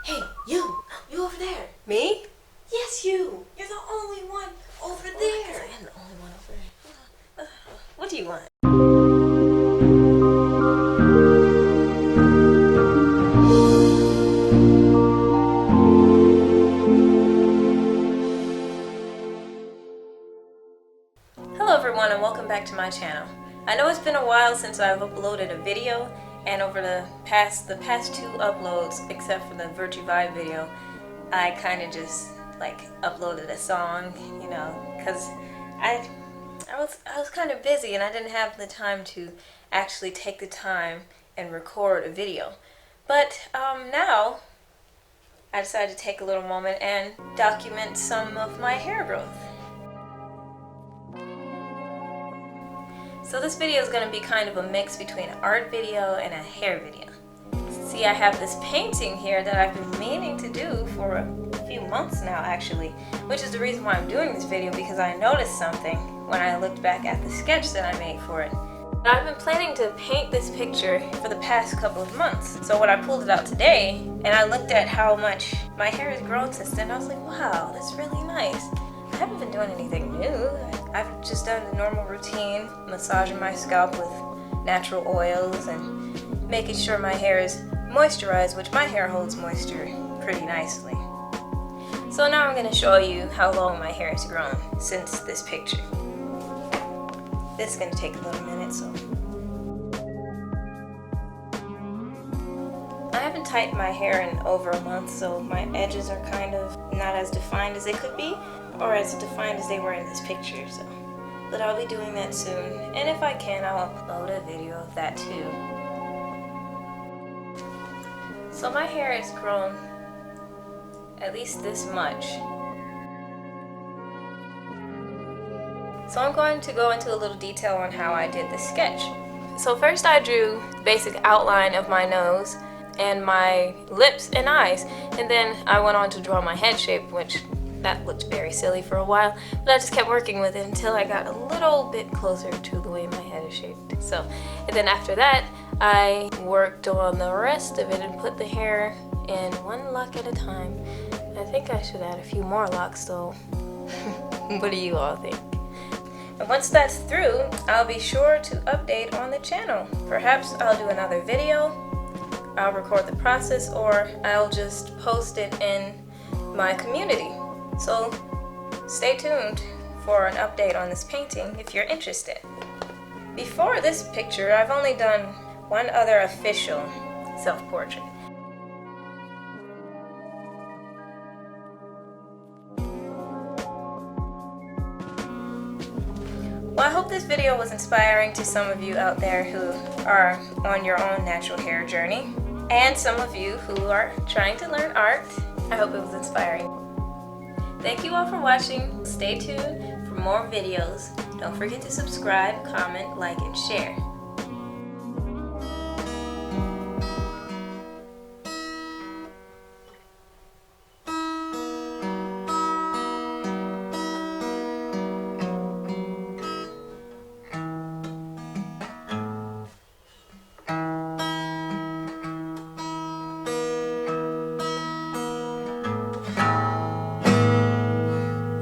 Hey, you over there. Me? Yes, you. You're the only one over there. I am the only one over there. What do you want? Hello everyone and welcome back to my channel. I know it's been a while since I've uploaded a video, and over the past two uploads, except for the Virtue Vibe video, I kind of just like uploaded a song, you know, because I was kind of busy and I didn't have the time to actually take the time and record a video. But now I decided to take a little moment and document some of my hair growth. So this video is going to be kind of a mix between an art video and a hair video. See, I have this painting here that I've been meaning to do for a few months now actually, which is the reason why I'm doing this video, because I noticed something when I looked back at the sketch that I made for it. I've been planning to paint this picture for the past couple of months. So when I pulled it out today and I looked at how much my hair has grown since then, I was like, wow, that's really nice. I haven't been doing anything new. I've just done the normal routine, massaging my scalp with natural oils and making sure my hair is moisturized, which my hair holds moisture pretty nicely. So now I'm going to show you how long my hair has grown since this picture. This is going to take a little minute, so. I haven't tightened my hair in over a month, so my edges are kind of not as defined as they could be, or as defined as they were in this picture, so. But I'll be doing that soon, and if I can, I'll upload a video of that too. So my hair has grown at least this much. So I'm going to go into a little detail on how I did the sketch. So first I drew the basic outline of my nose and my lips and eyes, and then I went on to draw my head shape, which that looked very silly for a while, but I just kept working with it until I got a little bit closer to the way my head is shaped. So, and then after that, I worked on the rest of it and put the hair in one lock at a time. I think I should add a few more locks though. What do you all think? And once that's through, I'll be sure to update on the channel. Perhaps I'll do another video, I'll record the process, or I'll just post it in my community. So stay tuned for an update on this painting if you're interested. Before this picture, I've only done one other official self-portrait. Well, I hope this video was inspiring to some of you out there who are on your own natural hair journey, and some of you who are trying to learn art. I hope it was inspiring. Thank you all for watching. Stay tuned for more videos. Don't forget to subscribe, comment, like, and share.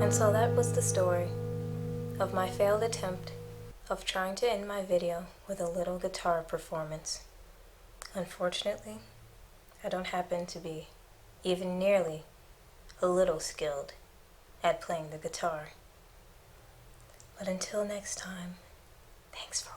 So that was the story of my failed attempt of trying to end my video with a little guitar performance. Unfortunately, I don't happen to be even nearly a little skilled at playing the guitar. But until next time, thanks for